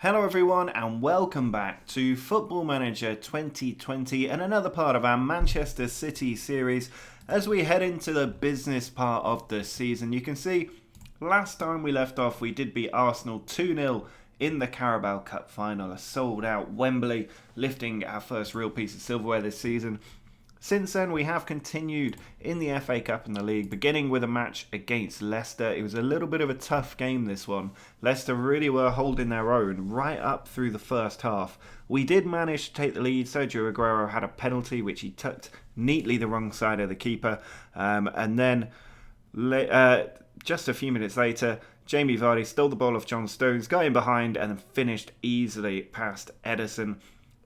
Hello everyone and welcome back to Football Manager 2020 and another part of our Manchester City series as we head into the business part of the season. You can see last time we left off we did beat Arsenal 2-0 in the Carabao Cup final, a sold out Wembley, lifting our first real piece of silverware this season. Since then, we have continued in the FA Cup and the league, beginning with a match against Leicester. It was a little bit of a tough game, this one. Leicester really were holding their own right up through the first half. We did manage to take the lead. Sergio Aguero had a penalty, which he tucked neatly the wrong side of the keeper. And then, just a few minutes later, Jamie Vardy stole the ball off John Stones, got in behind, and then finished easily past Ederson.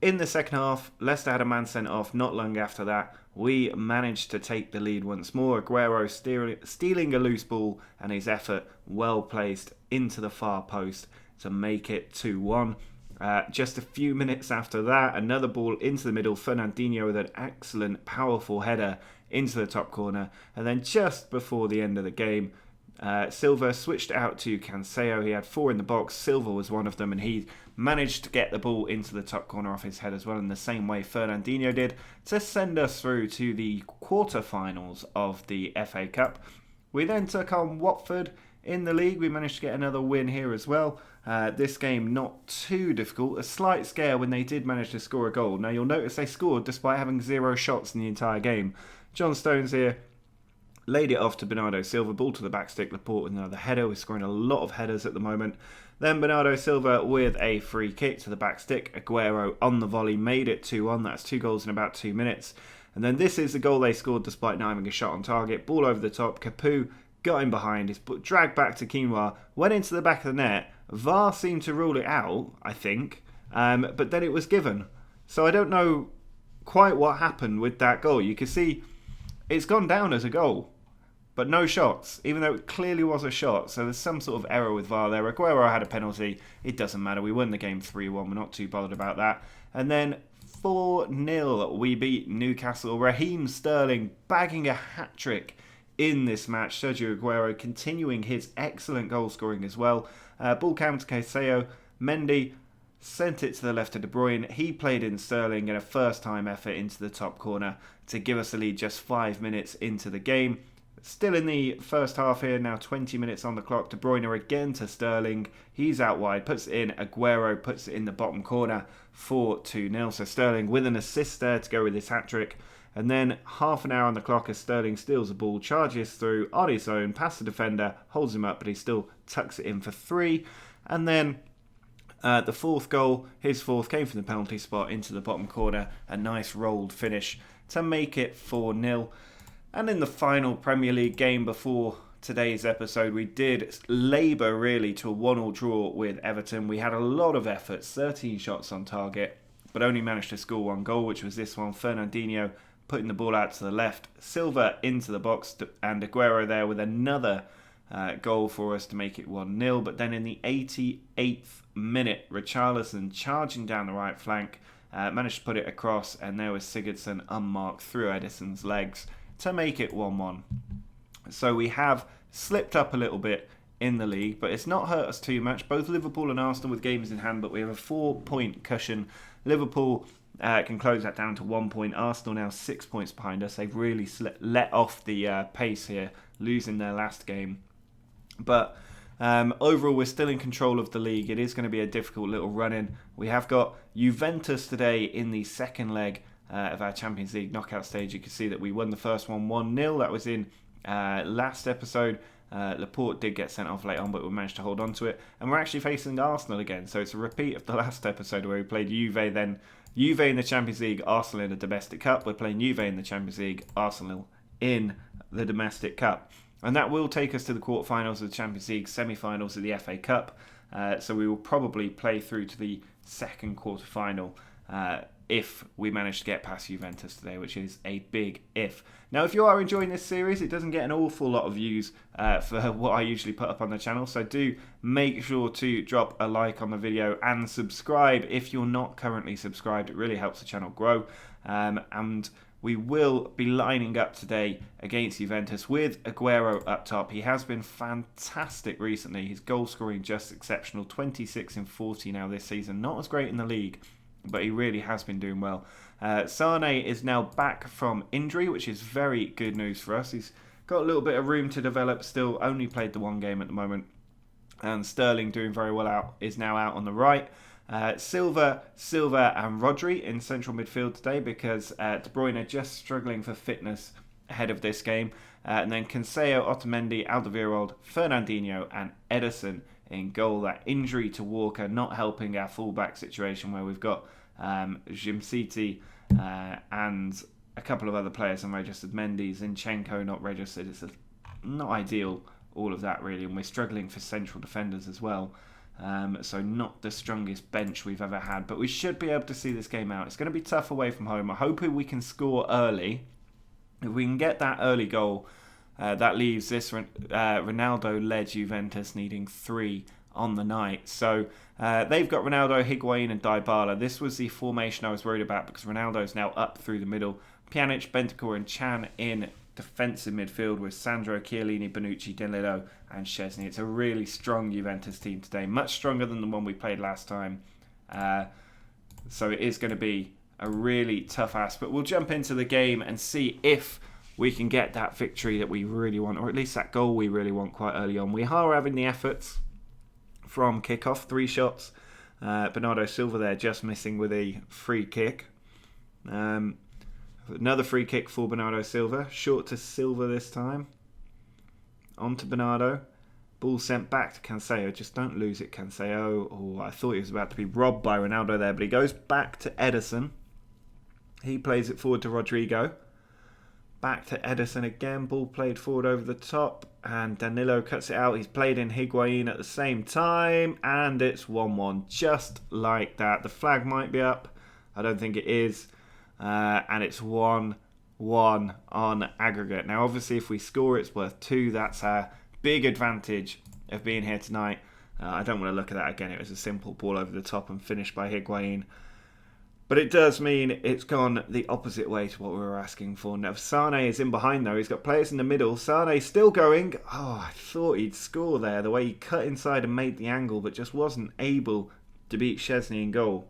In the second half, Leicester had a man sent off. Not long after that, we managed to take the lead once more. Aguero stealing a loose ball and his effort well placed into the far post to make it 2-1. Just a few minutes after that, another ball into the middle. Fernandinho with an excellent, powerful header into the top corner. And then just before the end of the game, Silva switched out to Cancelo. He had 4 in the box. Silva was one of them, and he managed to get the ball into the top corner off his head as well, in the same way Fernandinho did, to send us through to the quarter-finals of the FA Cup. We then took on Watford in the league. We managed to get another win here as well. This game not too difficult. A slight scare when they did manage to score a goal. Now you'll notice they scored despite having 0 shots in the entire game. John Stones here laid it off to Bernardo Silva, ball to the back stick. Laporte with another header. We're scoring a lot of headers at the moment. Then Bernardo Silva with a free kick to the back stick. Aguero on the volley made it 2-1. That's 2 goals in about 2 minutes. And then this is the goal they scored despite not having a shot on target. Ball over the top. Capoue got in behind. It's dragged back to Quinoa. Went into the back of the net. VAR seemed to rule it out, I think. But then it was given. So I don't know quite what happened with that goal. You can see it's gone down as a goal, but no shots, even though it clearly was a shot. So there's some sort of error with VAR there. Aguero had a penalty. It doesn't matter. We won the game 3-1. We're not too bothered about that. And then 4-0, we beat Newcastle. Raheem Sterling bagging a hat-trick in this match. Sergio Aguero continuing his excellent goal scoring as well. Ball came to Cancelo. Mendy sent it to the left of De Bruyne. He played in Sterling in a first-time effort into the top corner to give us the lead just 5 minutes into the game. Still in the first half here, now 20 minutes on the clock. De Bruyne again to Sterling. He's out wide, puts it in. Aguero puts it in the bottom corner for 2-0. So Sterling with an assist there to go with his hat-trick. And then half an hour on the clock as Sterling steals the ball, charges through on his own, past the defender, holds him up, but he still tucks it in for 3. And then the fourth goal, his fourth, came from the penalty spot into the bottom corner. A nice rolled finish to make it 4-0. And in the final Premier League game before today's episode, we did labour really to a 1-1 draw with Everton. We had a lot of efforts, 13 shots on target, but only managed to score 1 goal, which was this one. Fernandinho putting the ball out to the left, Silva into the box, and Aguero there with another goal for us to make it 1-0. But then in the 88th minute, Richarlison charging down the right flank, managed to put it across, and there was Sigurdsson unmarked through Ederson's legs to make it 1-1. So we have slipped up a little bit in the league, but it's not hurt us too much. Both Liverpool and Arsenal with games in hand, but we have a 4-point cushion. Liverpool can close that down to 1 point. Arsenal now 6 points behind us. They've really let off the pace here, losing their last game. But overall, we're still in control of the league. It is going to be a difficult little run-in. We have got Juventus today in the second leg of our Champions League knockout stage. You can see that we won the first one 1-0. That was in last episode. Laporte did get sent off late on, but we managed to hold on to it. And we're actually facing Arsenal again. So it's a repeat of the last episode where we played Juve, then Juve in the Champions League, Arsenal in the Domestic Cup. We're playing Juve in the Champions League, Arsenal in the Domestic Cup. And that will take us to the quarterfinals of the Champions League, semi-finals of the FA Cup. So we will probably play through to the second quarterfinal if we manage to get past Juventus today, which is a big if. Now, if you are enjoying this series, it doesn't get an awful lot of views for what I usually put up on the channel, so do make sure to drop a like on the video and subscribe if you're not currently subscribed. It really helps the channel grow. And we will be lining up today against Juventus with Aguero up top. He has been fantastic recently. His goal scoring just exceptional. 26 in 40 now this season. Not as great in the league, but he really has been doing well. Sane is now back from injury, which is very good news for us. He's got a little bit of room to develop still. Only played the one game at the moment. And Sterling doing very well is now out on the right. Silva, and Rodri in central midfield today because De Bruyne just struggling for fitness ahead of this game. And then Cancelo, Otamendi, Alderweireld, Fernandinho and Ederson in goal. That injury to Walker not helping our fullback situation where we've got Jimciti and a couple of other players unregistered. Mendy, Zinchenko not registered. It's not ideal, all of that really, and we're struggling for central defenders as well. So not the strongest bench we've ever had, but we should be able to see this game out. It's going to be tough away from home. I'm hoping we can score early. If we can get that early goal, that leaves this Ronaldo-led Juventus needing 3 on the night. So they've got Ronaldo, Higuain and Dybala. This was the formation I was worried about because Ronaldo's now up through the middle. Pjanic, Bentancur and Can in defensive midfield with Sandro, Chiellini, Bonucci, Danilo and Szczesny. It's a really strong Juventus team today, much stronger than the one we played last time. So it is going to be a really tough ask, but we'll jump into the game and see if we can get that victory that we really want, or at least that goal we really want quite early on. We are having the efforts from kickoff, 3 shots. Bernardo Silva there just missing with a free kick. Another free kick for Bernardo Silva. Short to Silva this time. On to Bernardo. Ball sent back to Cancelo. Just don't lose it, Cancelo. Oh, I thought he was about to be robbed by Ronaldo there, but he goes back to Ederson. He plays it forward to Rodrigo. Back to Ederson again. Ball played forward over the top. And Danilo cuts it out. He's played in Higuain at the same time. And it's 1-1. Just like that. The flag might be up. I don't think it is. And it's 1-1 on aggregate. Now, obviously, if we score, it's worth 2. That's our big advantage of being here tonight. I don't want to look at that again. It was a simple ball over the top and finished by Higuain. But it does mean it's gone the opposite way to what we were asking for. Now, Sane is in behind, though. He's got players in the middle. Sane still going. Oh, I thought he'd score there. The way he cut inside and made the angle, but just wasn't able to beat Szczesny in goal.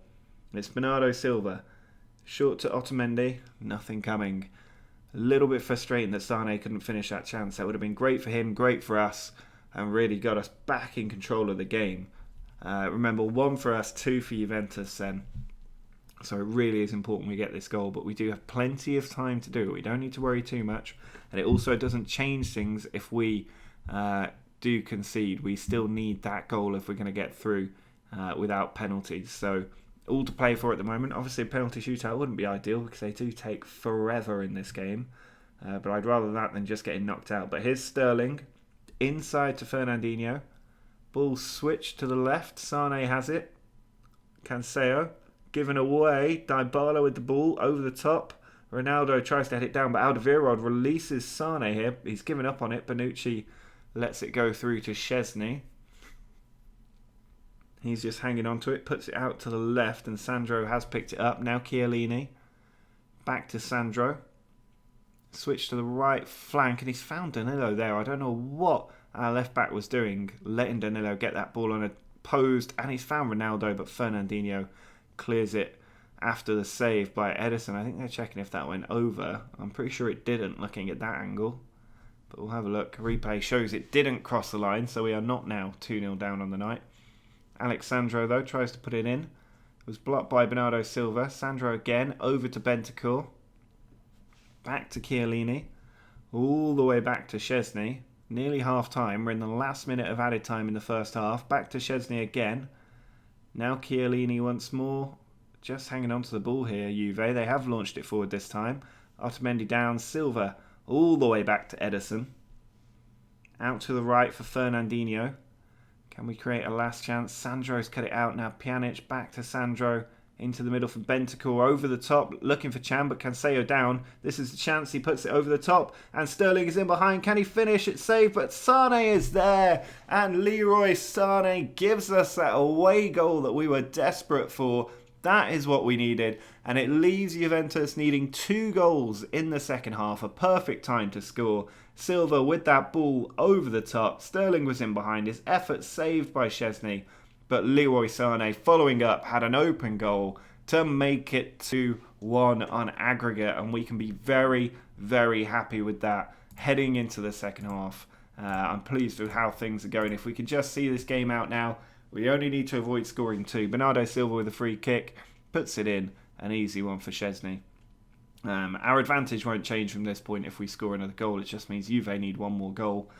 It's Bernardo Silva. Short to Otamendi, nothing coming. A little bit frustrating that Sane couldn't finish that chance. That would have been great for him, great for us, and really got us back in control of the game. Remember, 1 for us, 2 for Juventus then. So it really is important we get this goal, but we do have plenty of time to do it. We don't need to worry too much, and it also doesn't change things if we do concede. We still need that goal if we're going to get through without penalties. So all to play for at the moment. Obviously, a penalty shootout wouldn't be ideal because they do take forever in this game. But I'd rather that than just getting knocked out. But here's Sterling. Inside to Fernandinho. Ball switched to the left. Sane has it. Cancelo. Given away. Dybala with the ball over the top. Ronaldo tries to head it down, but Alderweireld releases Sane here. He's given up on it. Bonucci lets it go through to Szczesny. He's just hanging on to it, puts it out to the left, and Sandro has picked it up. Now Chiellini. Back to Sandro. Switch to the right flank, and he's found Danilo there. I don't know what our left back was doing, letting Danilo get that ball on a post, and he's found Ronaldo, but Fernandinho clears it after the save by Ederson. I think they're checking if that went over. I'm pretty sure it didn't, looking at that angle. But we'll have a look. Replay shows it didn't cross the line, so we are not now 2-0 down on the night. Alexandro, though, tries to put it in. It was blocked by Bernardo Silva. Sandro again, over to Bentancur. Back to Chiellini. All the way back to Szczesny. Nearly half-time. We're in the last minute of added time in the first half. Back to Szczesny again. Now Chiellini once more. Just hanging on to the ball here, Juve. They have launched it forward this time. Otamendi down. Silva all the way back to Ederson. Out to the right for Fernandinho. Can we create a last chance? Sandro's cut it out now. Pjanic back to Sandro. Into the middle for Bentancur. Over the top. Looking for Can, but Cancelo down. This is the chance. He puts it over the top. And Sterling is in behind. Can he finish? It's saved, but Sane is there. And Leroy Sane gives us that away goal that we were desperate for. That is what we needed, and it leaves Juventus needing 2 goals in the second half, a perfect time to score. Silva with that ball over the top. Sterling was in behind, his effort saved by Szczesny, but Leroy Sané following up had an open goal to make it 2-1 on aggregate, and we can be very, very happy with that heading into the second half. I'm pleased with how things are going. If we can just see this game out now, we only need to avoid scoring 2. Bernardo Silva with a free kick, puts it in, an easy one for Szczesny. Our advantage won't change from this point if we score another goal. It just means Juve need 1 more goal.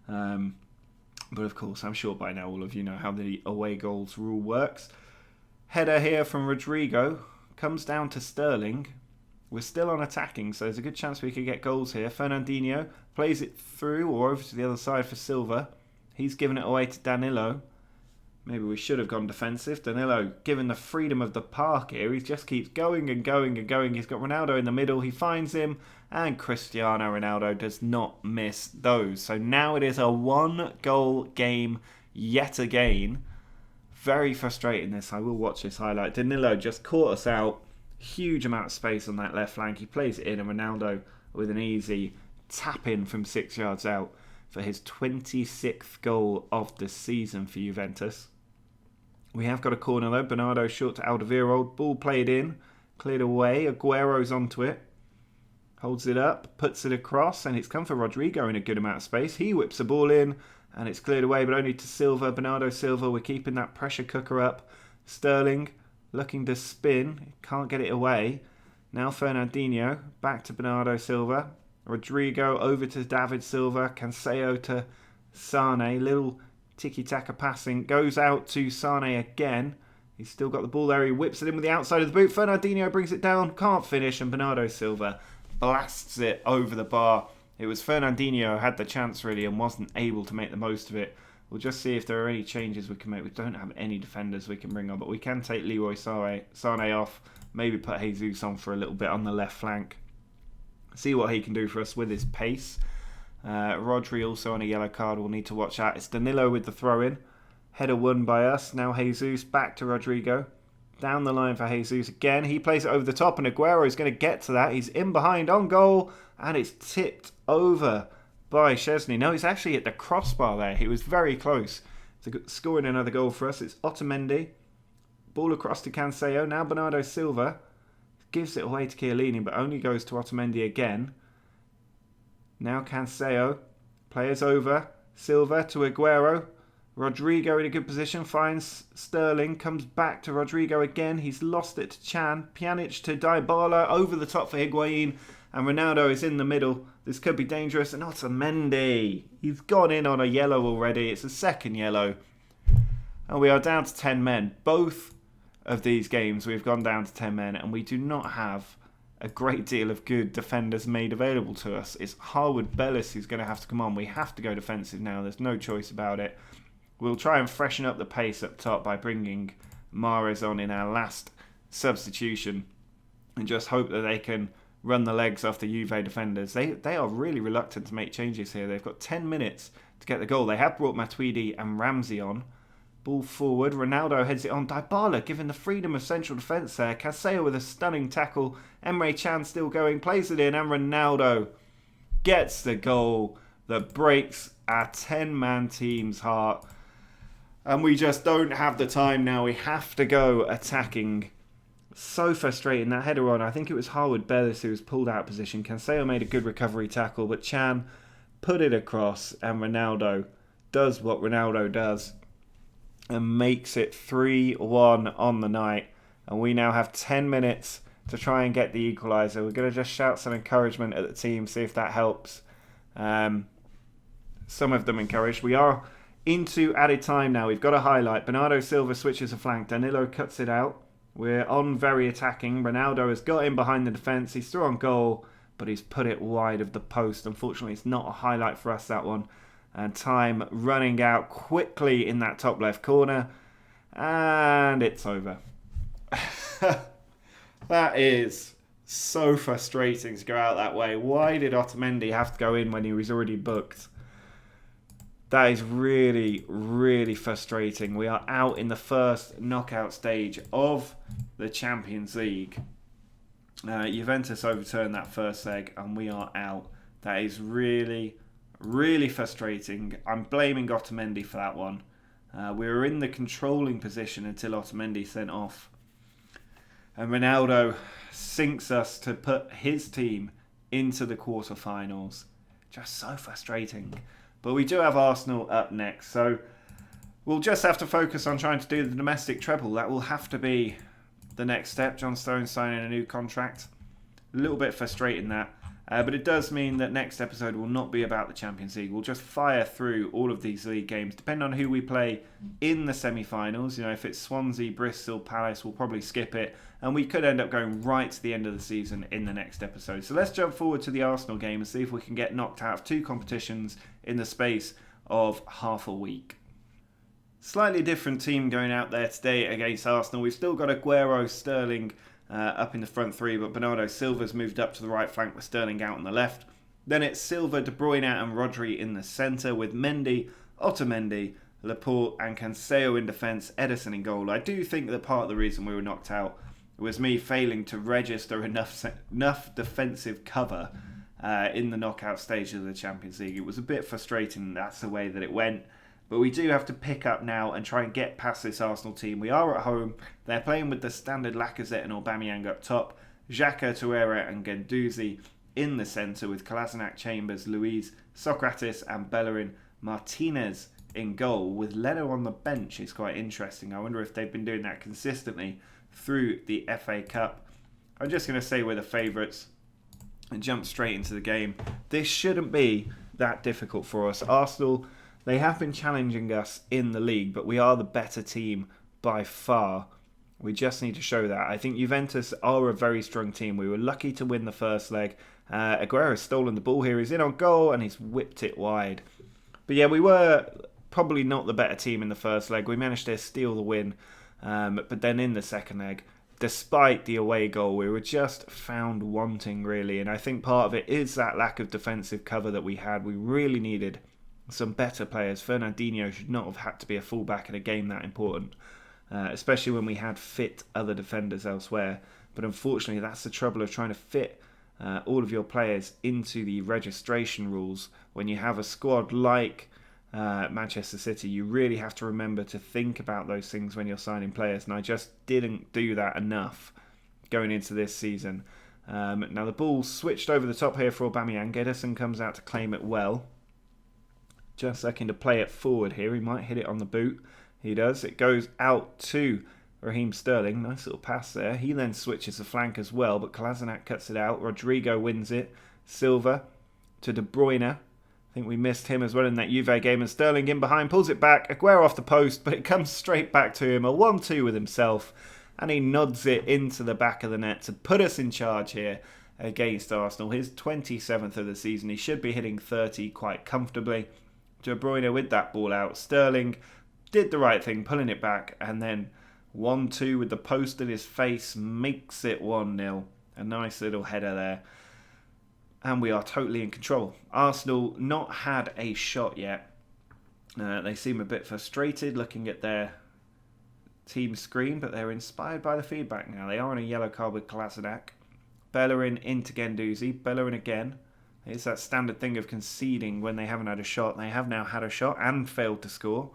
But of course, I'm sure by now all of you know how the away goals rule works. Header here from Rodrigo, comes down to Sterling. We're still on attacking, so there's a good chance we could get goals here. Fernandinho plays it through or over to the other side for Silva. He's given it away to Danilo. Maybe we should have gone defensive. Danilo, given the freedom of the park here, he just keeps going and going and going. He's got Ronaldo in the middle. He finds him, and Cristiano Ronaldo does not miss those. So now it is a 1-goal game yet again. Very frustrating this. I will watch this highlight. Danilo just caught us out. Huge amount of space on that left flank. He plays it in, and Ronaldo with an easy tap in from 6 yards out for his 26th goal of the season for Juventus. We have got a corner though. Bernardo short to Alderweireld. Ball played in. Cleared away. Aguero's onto it. Holds it up. Puts it across. And it's come for Rodrigo in a good amount of space. He whips the ball in. And it's cleared away, but only to Silva. Bernardo Silva. We're keeping that pressure cooker up. Sterling looking to spin. Can't get it away. Now Fernandinho. Back to Bernardo Silva. Rodrigo over to David Silva. Cancelo to Sane. Little tiki-taka passing. Goes out to Sane again. He's still got the ball there. He whips it in with the outside of the boot. Fernandinho brings it down. Can't finish. And Bernardo Silva blasts it over the bar. It was Fernandinho who had the chance really and wasn't able to make the most of it. We'll just see if there are any changes we can make. We don't have any defenders we can bring on, but we can take Leroy Sané off. Maybe put Jesus on for a little bit on the left flank. See what he can do for us with his pace. Rodri also on a yellow card. We'll need to watch out. It's Danilo with the throw-in. Header won by us. Now Jesus back to Rodrigo. Down the line for Jesus again. He plays it over the top and Aguero is going to get to that. He's in behind on goal and it's tipped over by Szczesny. No, he's actually at the crossbar there. He was very close to scoring another goal for us. It's Otamendi. Ball across to Cancelo. Now Bernardo Silva gives it away to Chiellini but only goes to Otamendi again. Now Cancelo. Players over. Silva to Aguero. Rodrigo in a good position, finds Sterling, comes back to Rodrigo again. He's lost it to Chan. Pjanic to Dybala, over the top for Higuain. And Ronaldo is in the middle. This could be dangerous. And Otamendi. He's gone in on a yellow already. It's a second yellow. And we are down to 10 men. Both of these games we've gone down to 10 men. And we do not have a great deal of good defenders made available to us. It's Harwood Bellis who's going to have to come on. We have to go defensive now. There's no choice about it. We'll try and freshen up the pace up top by bringing Mahrez on in our last substitution and just hope that they can run the legs off the Juve defenders. They are really reluctant to make changes here. They've got 10 minutes to get the goal. They have brought Matuidi and Ramsey on. Ball forward. Ronaldo heads it on. Dybala given the freedom of central defence there. Cancelo with a stunning tackle. Emre Can still going. Plays it in and Ronaldo gets the goal that breaks our 10-man team's heart. And we just don't have the time now. We have to go attacking. So frustrating. That header on, I think it was Harwood Bellis who was pulled out of position. Cancelo made a good recovery tackle, but Chan put it across and Ronaldo does what Ronaldo does and makes it 3-1 on the night. And we now have 10 minutes to try and get the equaliser. We're going to just shout some encouragement at the team, see if that helps. Some of them encouraged. We are into added time now. We've got a highlight. Bernardo Silva switches a flank. Danilo cuts it out. We're on very attacking. Ronaldo has got in behind the defence. He's through on goal, but he's put it wide of the post. Unfortunately, it's not a highlight for us, that one. And time running out quickly in that top left corner. And it's over. That is so frustrating to go out that way. Why did Otamendi have to go in when he was already booked? That is really, really frustrating. We are out in the first knockout stage of the Champions League. Juventus overturned that first leg and we are out. That is really, really frustrating. I'm blaming Otamendi for that one. We were in the controlling position until Otamendi sent off. And Ronaldo sinks us to put his team into the quarterfinals. Just so frustrating. But we do have Arsenal up next, so we'll just have to focus on trying to do the domestic treble. That will have to be the next step. John Stones signing a new contract. A little bit frustrating that. But it does mean that next episode will not be about the Champions League. We'll just fire through all of these league games. Depending on who we play in the semi-finals, if it's Swansea, Bristol, Palace, we'll probably skip it. And we could end up going right to the end of the season in the next episode. So let's jump forward to the Arsenal game and see if we can get knocked out of 2 competitions in the space of half a week. Slightly different team going out there today against Arsenal. We've still got Aguero, Sterling up in the front 3, but Bernardo Silva's moved up to the right flank with Sterling out on the left. Then it's Silva, De Bruyne and Rodri in the centre with Mendy, Otamendi, Laporte and Cancelo in defence, Ederson in goal. I do think that part of the reason we were knocked out was me failing to register enough defensive cover in the knockout stages of the Champions League. It was a bit frustrating, that's the way that it went. But we do have to pick up now and try and get past this Arsenal team. We are at home. They're playing with the standard Lacazette and Aubameyang up top. Xhaka, Torreira and Guendouzi in the centre with Kolasinac, Chambers, Luiz, Socrates and Bellerin. Martinez in goal with Leno on the bench is quite interesting. I wonder if they've been doing that consistently through the FA Cup. I'm just going to say we're the favourites and jump straight into the game. This shouldn't be that difficult for us. Arsenal, they have been challenging us in the league, but we are the better team by far. We just need to show that. I think Juventus are a very strong team. We were lucky to win the first leg. Aguero's stolen the ball here. He's in on goal and he's whipped it wide. But yeah, we were probably not the better team in the first leg. We managed to steal the win. But then in the second leg, despite the away goal, we were just found wanting, really. And I think part of it is that lack of defensive cover that we had. We really needed some better players. Fernandinho should not have had to be a fullback in a game that important, especially when we had fit other defenders elsewhere. But unfortunately, that's the trouble of trying to fit all of your players into the registration rules. When you have a squad like Manchester City, you really have to remember to think about those things when you're signing players, and I just didn't do that enough going into this season. Now the ball switched over the top here for Aubameyang. Ederson comes out to claim it well. Just looking to play it forward here. He might hit it on the boot. He does. It goes out to Raheem Sterling. Nice little pass there. He then switches the flank as well, but Kolasinac cuts it out. Rodrigo wins it. Silva to De Bruyne. I think we missed him as well in that Juve game. And Sterling in behind, pulls it back. Aguero off the post, but it comes straight back to him. A 1-2 with himself. And he nods it into the back of the net to put us in charge here against Arsenal. His 27th of the season. He should be hitting 30 quite comfortably. De Bruyne with that ball out. Sterling did the right thing, pulling it back. And then 1-2 with the post in his face makes it 1-0. A nice little header there. And we are totally in control. Arsenal not had a shot yet. They seem a bit frustrated looking at their team screen, but they're inspired by the feedback now. They are on a yellow card with Kolasinac. Bellerin into Guendouzi. Bellerin again. It's that standard thing of conceding when they haven't had a shot. They have now had a shot and failed to score.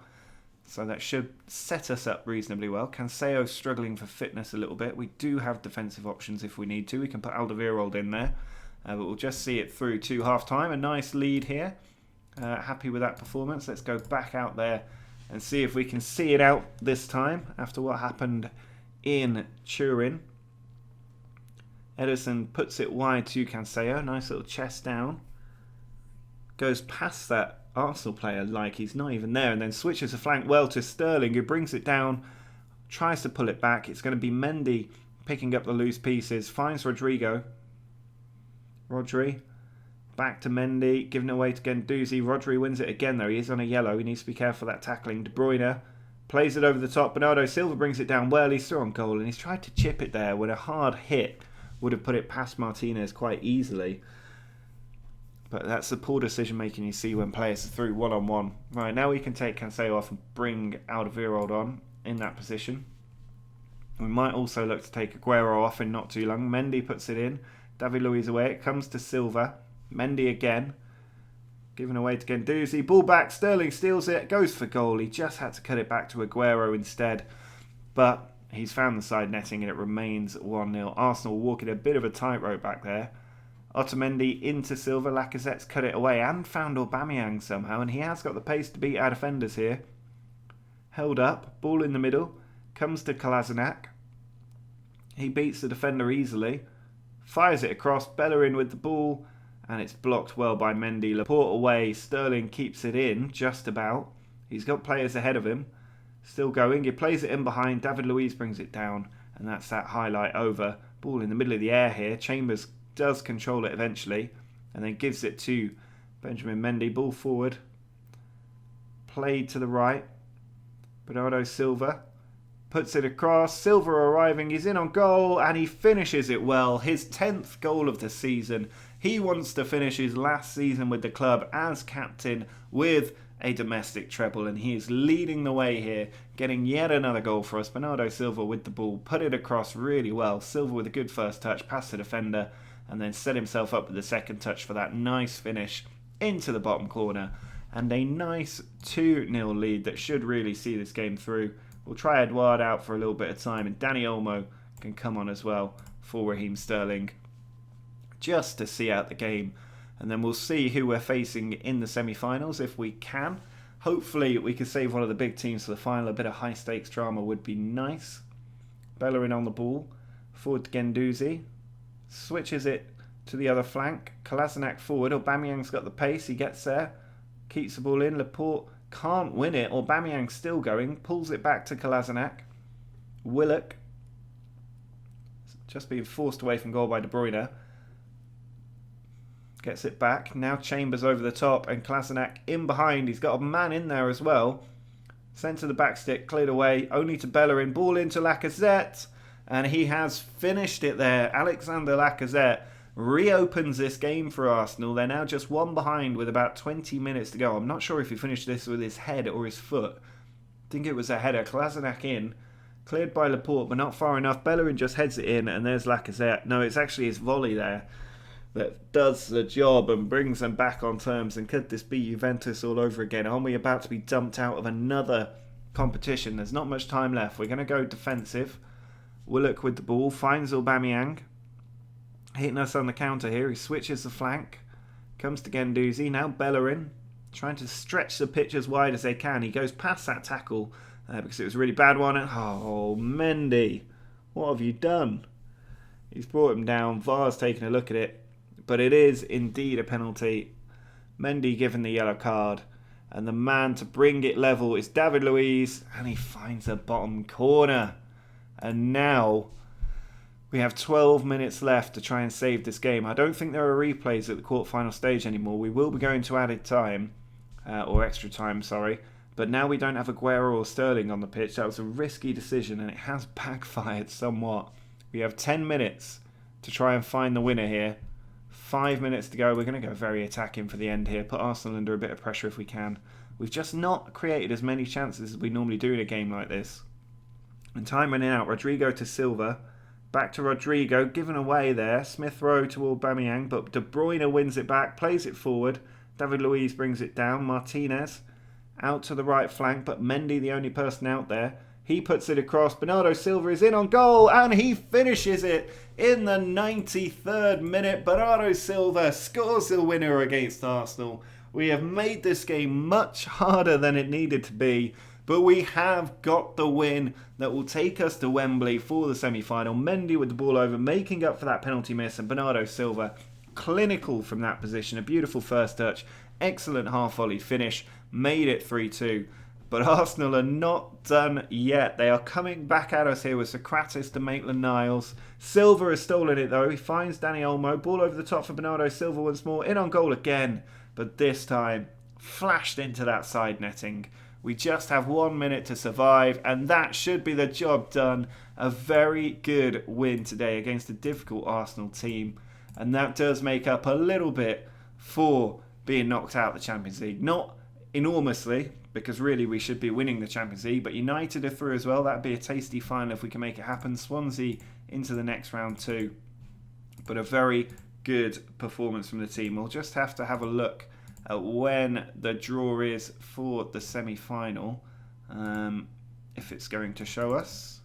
So that should set us up reasonably well. Cancelo struggling for fitness a little bit. We do have defensive options if we need to. We can put Alderweireld in there. But we'll just see it through to half-time. A nice lead here. Happy with that performance. Let's go back out there and see if we can see it out this time after what happened in Turin. Ederson puts it wide to Cancelo. Nice little chest down. Goes past that Arsenal player like he's not even there, and then switches the flank well to Sterling, who brings it down, tries to pull it back. It's going to be Mendy picking up the loose pieces, finds Rodrigo. Rodri back to Mendy, giving away to Guendouzi. Rodri wins it again though. He is on a yellow. He needs to be careful of that tackling. De Bruyne plays it over the top. Bernardo Silva brings it down well. He's still on goal, and he's tried to chip it there when a hard hit would have put it past Martinez quite easily. But that's the poor decision making you see when players are through one-on-one. Right, now we can take Cancelo off and bring Alderweireld on in that position. We might also look to take Aguero off in not too long. Mendy puts it in. David Luiz away. It comes to Silva. Mendy again. Given away to Guendouzi. Ball back. Sterling steals it. Goes for goal. He just had to cut it back to Aguero instead. But he's found the side netting and it remains 1-0. Arsenal walking a bit of a tightrope back there. Otamendi into Silva. Lacazette's cut it away and found Aubameyang somehow. And he has got the pace to beat our defenders here. Held up. Ball in the middle. Comes to Kolasinac. He beats the defender easily. Fires it across. Bellerin with the ball. And it's blocked well by Mendy. Laporte away. Sterling keeps it in just about. He's got players ahead of him. Still going. He plays it in behind. David Luiz brings it down. And that's that highlight over. Ball in the middle of the air here. Chambers does control it eventually. And then gives it to Benjamin Mendy. Ball forward. Played to the right. Bernardo Silva. Puts it across. Silva arriving. He's in on goal. And he finishes it well. His 10th goal of the season. He wants to finish his last season with the club as captain with a domestic treble, and he is leading the way here, getting yet another goal for us. Bernardo Silva with the ball, put it across really well. Silva with a good first touch, past the defender, and then set himself up with the second touch for that nice finish into the bottom corner. And a nice 2-0 lead that should really see this game through. We'll try Edouard out for a little bit of time, and Dani Olmo can come on as well for Raheem Sterling, just to see out the game. And then we'll see who we're facing in the semi-finals if we can. Hopefully we can save one of the big teams for the final. A bit of high-stakes drama would be nice. Bellerin on the ball. Forward to Guendouzi. Switches it to the other flank. Kolasinac forward. Aubameyang's got the pace. He gets there. Keeps the ball in. Laporte can't win it. Aubameyang's still going. Pulls it back to Kolasinac. Willock. Just being forced away from goal by De Bruyne. Gets it back. Now Chambers over the top and Kolasinac in behind. He's got a man in there as well. Sent to the back stick, cleared away. Only to Bellerin. Ball into Lacazette. And he has finished it there. Alexander Lacazette reopens this game for Arsenal. They're now just one behind with about 20 minutes to go. I'm not sure if he finished this with his head or his foot. I think it was a header. Kolasinac in. Cleared by Laporte, but not far enough. Bellerin just heads it in and there's Lacazette. No, it's actually his volley there that does the job and brings them back on terms. And could this be Juventus all over again? Aren't we about to be dumped out of another competition? There's not much time left. We're going to go defensive. Willock with the ball. Finds Aubameyang. Hitting us on the counter here. He switches the flank. Comes to Guendouzi. Now Bellerin. Trying to stretch the pitch as wide as they can. He goes past that tackle because it was a really bad one. And, oh, Mendy. What have you done? He's brought him down. VAR's taking a look at it. But it is indeed a penalty. Mendy given the yellow card. And the man to bring it level is David Luiz. And he finds the bottom corner. And now we have 12 minutes left to try and save this game. I don't think there are replays at the quarterfinal stage anymore. We will be going to added time. Or extra time, sorry. But now we don't have Aguero or Sterling on the pitch. That was a risky decision and it has backfired somewhat. We have 10 minutes to try and find the winner here. 5 minutes to go. We're going to go very attacking for the end here. Put Arsenal under a bit of pressure if we can. We've just not created as many chances as we normally do in a game like this. And time running out. Rodrigo to Silva. Back to Rodrigo. Given away there. Smith Rowe to Aubameyang. But De Bruyne wins it back. Plays it forward. David Luiz brings it down. Martinez out to the right flank. But Mendy the only person out there. He puts it across. Bernardo Silva is in on goal. And he finishes it in the 93rd minute. Bernardo Silva scores the winner against Arsenal. We have made this game much harder than it needed to be. But we have got the win that will take us to Wembley for the semi-final. Mendy with the ball over, making up for that penalty miss. And Bernardo Silva, clinical from that position. A beautiful first touch. Excellent half-volley finish. Made it 3-2. But Arsenal are not done yet. They are coming back at us here with Socrates to Maitland-Niles. Silva has stolen it though. He finds Dani Olmo. Ball over the top for Bernardo Silva once more. In on goal again. But this time, flashed into that side netting. We just have 1 minute to survive. And that should be the job done. A very good win today against a difficult Arsenal team. And that does make up a little bit for being knocked out of the Champions League. Not enormously, because really we should be winning the Champions League. But United are through as well. That'd be a tasty final if we can make it happen. Swansea into the next round too. But a very good performance from the team. We'll just have to have a look at when the draw is for the semi-final. If it's going to show us.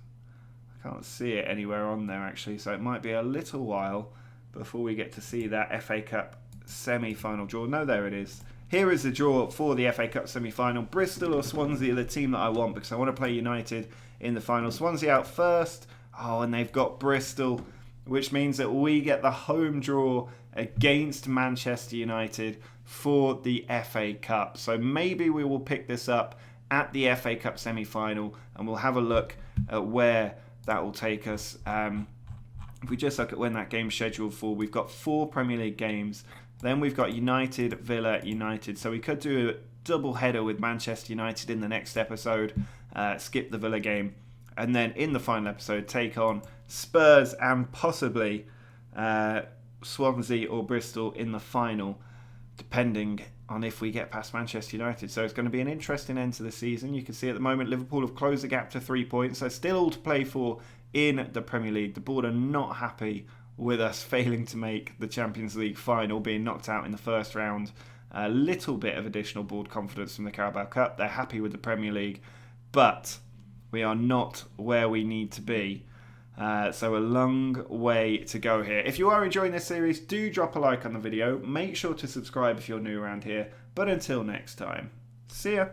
I can't see it anywhere on there actually, so it might be a little while before we get to see that FA Cup semi-final draw. No, there it is. Here is the draw for the FA Cup semi-final. Bristol or Swansea are the team that I want because I want to play United in the final. Swansea out first. Oh, and they've got Bristol, which means that we get the home draw against Manchester United for the FA Cup. So maybe we will pick this up at the FA Cup semi-final, and we'll have a look at where that will take us. If we just look at when that game's scheduled for, we've got 4 Premier League games. Then we've got United, Villa, United. So we could do a double header with Manchester United in the next episode, skip the Villa game, and then in the final episode take on Spurs and possibly Swansea or Bristol in the final, depending on if we get past Manchester United. So it's going to be an interesting end to the season. You can see at the moment Liverpool have closed the gap to 3 points. So still all to play for in the Premier League. The board are not happy with us failing to make the Champions League final, being knocked out in the first round. A little bit of additional board confidence from the Carabao Cup. They're happy with the Premier League, but we are not where we need to be. So a long way to go here. If you are enjoying this series, do drop a like on the video. Make sure to subscribe if you're new around here. But until next time, see ya.